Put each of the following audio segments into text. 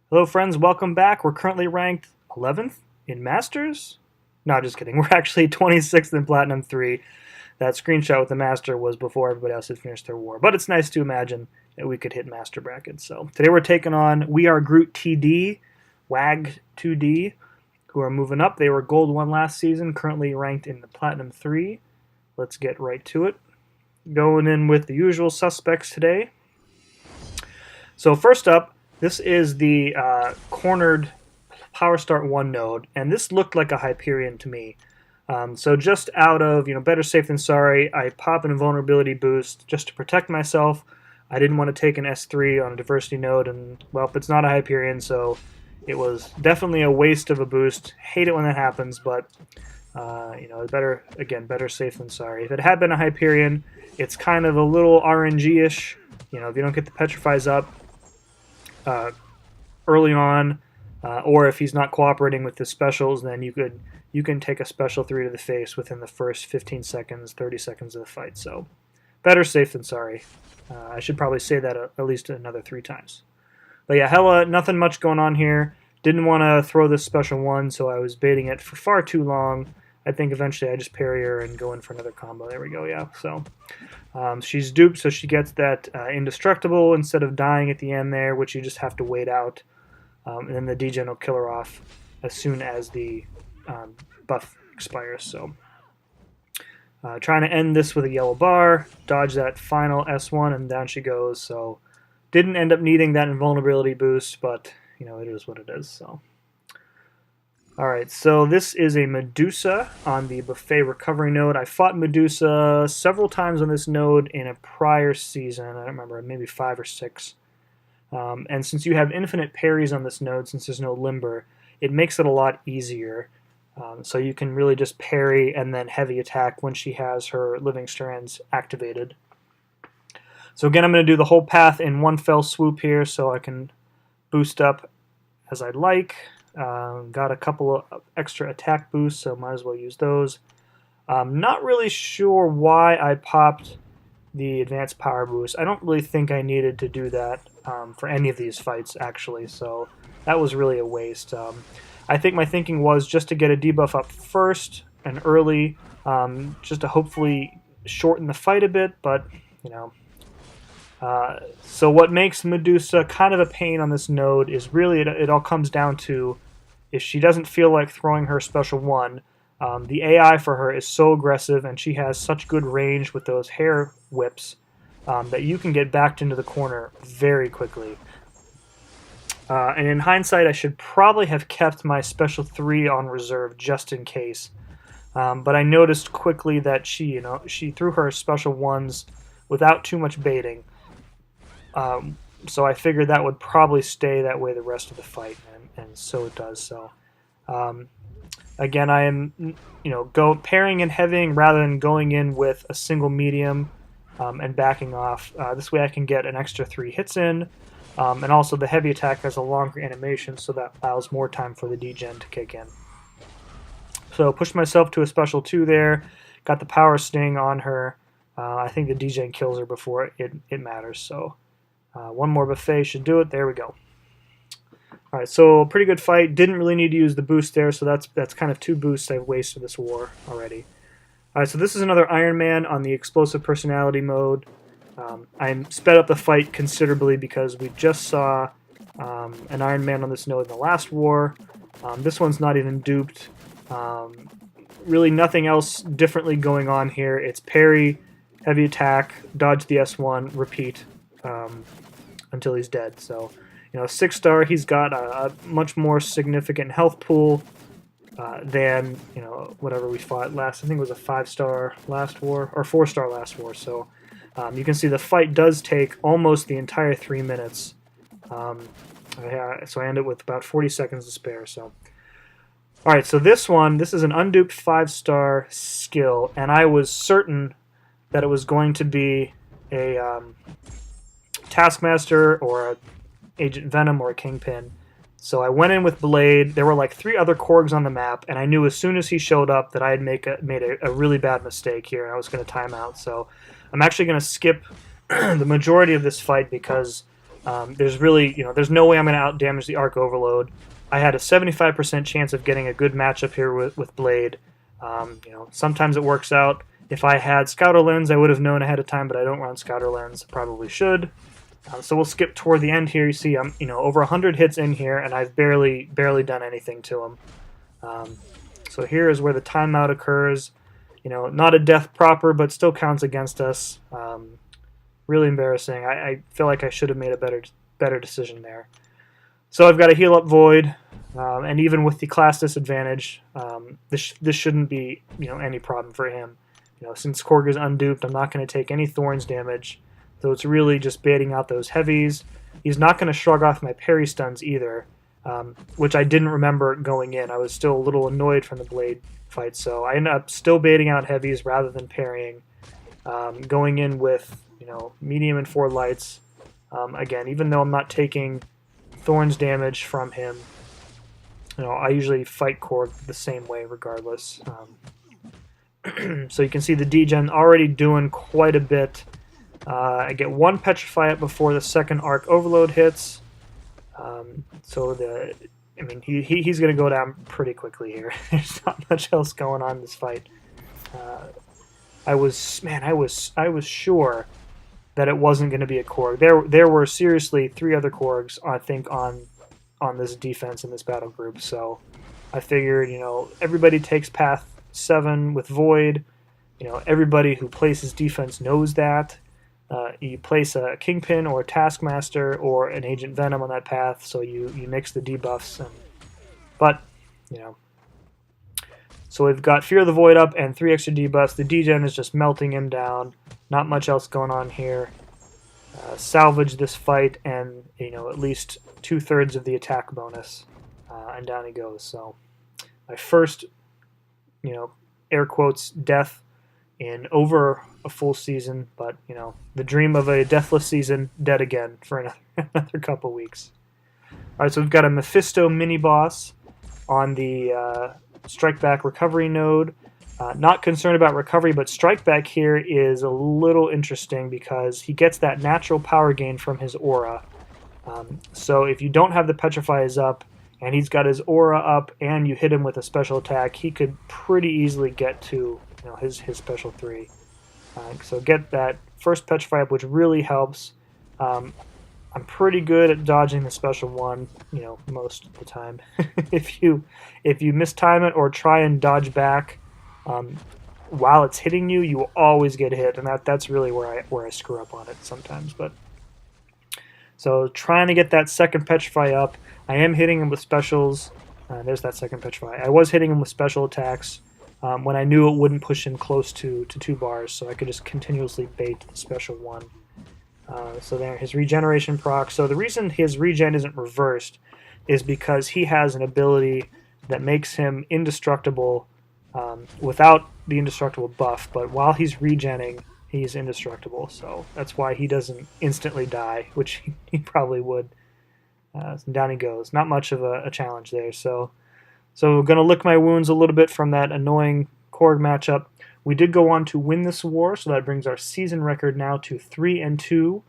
Hello, friends. Welcome back. We're currently ranked 11th in Masters. No, just kidding. We're actually 26th in Platinum 3. That screenshot with the Master was before everybody else had finished their war. But it's nice to imagine that we could hit Master brackets. So today we're taking on We Are Groot TD, WAG2D, who are moving up. They were Gold 1 last season, currently ranked in the Platinum 3. Let's get right to it. Going in with the usual suspects today. So first up, this is the cornered Power Start 1 node, and this looked like a Hyperion to me. So just out of, better safe than sorry, I pop an invulnerability boost just to protect myself. I didn't want to take an S3 on a diversity node, and, well, it's not a Hyperion, so it was definitely a waste of a boost. Hate it when that happens, but, better safe than sorry. If it had been a Hyperion, it's kind of a little RNG-ish. If you don't get the Petrifies up early on, or if he's not cooperating with the specials, then you can take a special 3 to the face within the first 15 seconds, 30 seconds of the fight. So better safe than sorry. I should probably say that at least another 3 times. But yeah, hella nothing much going on here. Didn't want to throw this special 1, so I was baiting it for far too long. I think eventually I just parry her and go in for another combo. There we go, yeah. So she's duped, so she gets that indestructible instead of dying at the end there, which you just have to wait out. And then the degen will kill her off as soon as the buff expires. So trying to end this with a yellow bar, dodge that final S1, and down she goes. So didn't end up needing that invulnerability boost, but it is what it is. So. Alright, so this is a Medusa on the Buffet Recovery node. I fought Medusa several times on this node in a prior season. I don't remember, maybe 5 or 6. And since you have infinite parries on this node, since there's no limber, it makes it a lot easier. So you can really just parry and then heavy attack when she has her living strands activated. So again, I'm going to do the whole path in one fell swoop here so I can boost up as I'd like. Got a couple of extra attack boosts, so might as well use those. Not really sure why I popped the advanced power boost. I don't really think I needed to do that for any of these fights, actually, so that was really a waste. I think my thinking was just to get a debuff up first and early, just to hopefully shorten the fight a bit, but, so what makes Medusa kind of a pain on this node is really it all comes down to if she doesn't feel like throwing her special 1, the AI for her is so aggressive and she has such good range with those hair whips that you can get backed into the corner very quickly. And in hindsight, I should probably have kept my special 3 on reserve just in case. But I noticed quickly that she threw her special 1s without too much baiting. So I figured that would probably stay that way the rest of the fight, and so it does. So again, I am pairing and heavying rather than going in with a single medium and backing off. This way I can get an extra 3 hits in, and also the heavy attack has a longer animation, so that allows more time for the degen to kick in. So pushed myself to a special 2 there, got the power sting on her. I think the degen kills her before it matters, so one more buffet should do it. There we go. Alright, so pretty good fight. Didn't really need to use the boost there, so that's kind of 2 boosts I've wasted this war already. Alright, so this is another Ironman on the explosive personality mode. I sped up the fight considerably because we just saw an Ironman on this node in the last war. This one's not even duped. Really nothing else differently going on here. It's parry, heavy attack, dodge the S1, repeat until he's dead. So, 6-star, he's got a much more significant health pool than, whatever we fought last. I think it was a 5-star last war, or 4-star last war. So you can see the fight does take almost the entire 3 minutes. So I end up with about 40 seconds to spare. So, alright, so this is an unduped 5-star skill, and I was certain that it was going to be a Taskmaster or a Agent Venom or a Kingpin. So I went in with Blade. There were like 3 other Korgs on the map, and I knew as soon as he showed up that I had made a really bad mistake here, and I was going to time out. So I'm actually going to skip the majority of this fight because There's really, there's no way I'm going to out damage the Arc Overload. I had a 75% chance of getting a good matchup here with Blade. Sometimes it works out. If I had Scouter Lens, I would have known ahead of time, but I don't run Scouter Lens. Probably should. So we'll skip toward the end here. You see, I'm over 100 hits in here, and I've barely done anything to him. So here is where the timeout occurs. Not a death proper, but still counts against us. Really embarrassing. I feel like I should have made a better decision there. So I've got a heal up Void, and even with the class disadvantage, this shouldn't be any problem for him. Since Korg is unduped, I'm not going to take any Thorns damage, so it's really just baiting out those heavies. He's not going to shrug off my parry stuns either, which I didn't remember going in. I was still a little annoyed from the Blade fight, so I ended up still baiting out heavies rather than parrying, going in with medium and 4 lights. Again, even though I'm not taking Thorns damage from him, I usually fight Korg the same way regardless. So you can see the degen already doing quite a bit. I get 1 Petrify up before the second Arc Overload hits. He's going to go down pretty quickly here. There's not much else going on in this fight. I was sure that it wasn't going to be a Korg. There were seriously 3 other Korgs, I think, on this defense in this battle group. So I figured, everybody takes path 7 with Void. Everybody who places defense knows that. You place a Kingpin or a Taskmaster or an Agent Venom on that path, so you mix the debuffs. So we've got Fear of the Void up and 3 extra debuffs. The degen is just melting him down. Not much else going on here. Salvage this fight and at least 2/3 of the attack bonus, and down he goes. So my first, air quotes, death in over a full season, but the dream of a deathless season dead again for another couple weeks. All right, so we've got a Mephisto mini boss on the Strike Back recovery node. Not concerned about recovery, but Strike Back here is a little interesting because he gets that natural power gain from his aura. So if you don't have the Petrify up and he's got his aura up and you hit him with a special attack, he could pretty easily get to his special 3. So get that first Petrify up, which really helps. I'm pretty good at dodging the special 1, most of the time. If you mistime it or try and dodge back while it's hitting you, you will always get hit, and that's really where I screw up on it sometimes. But so trying to get that second Petrify up, I am hitting him with specials. There's that second Petrify. I was hitting him with special attacks when I knew it wouldn't push him close to 2 bars, so I could just continuously bait the special 1. So there, his regeneration proc. So the reason his regen isn't reversed is because he has an ability that makes him indestructible without the indestructible buff, but while he's regenning, he's indestructible. So that's why he doesn't instantly die, which he probably would. Down he goes. Not much of a challenge there. So I'm going to lick my wounds a little bit from that annoying Korg matchup. We did go on to win this war, so that brings our season record now to 3-2.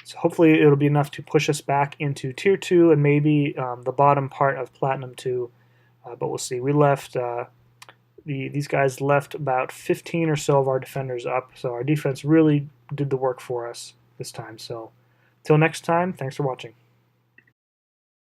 So hopefully it'll be enough to push us back into Tier 2 and maybe the bottom part of Platinum 2. But we'll see. We left these guys left about 15 or so of our defenders up, so our defense really did the work for us this time. So until next time, thanks for watching.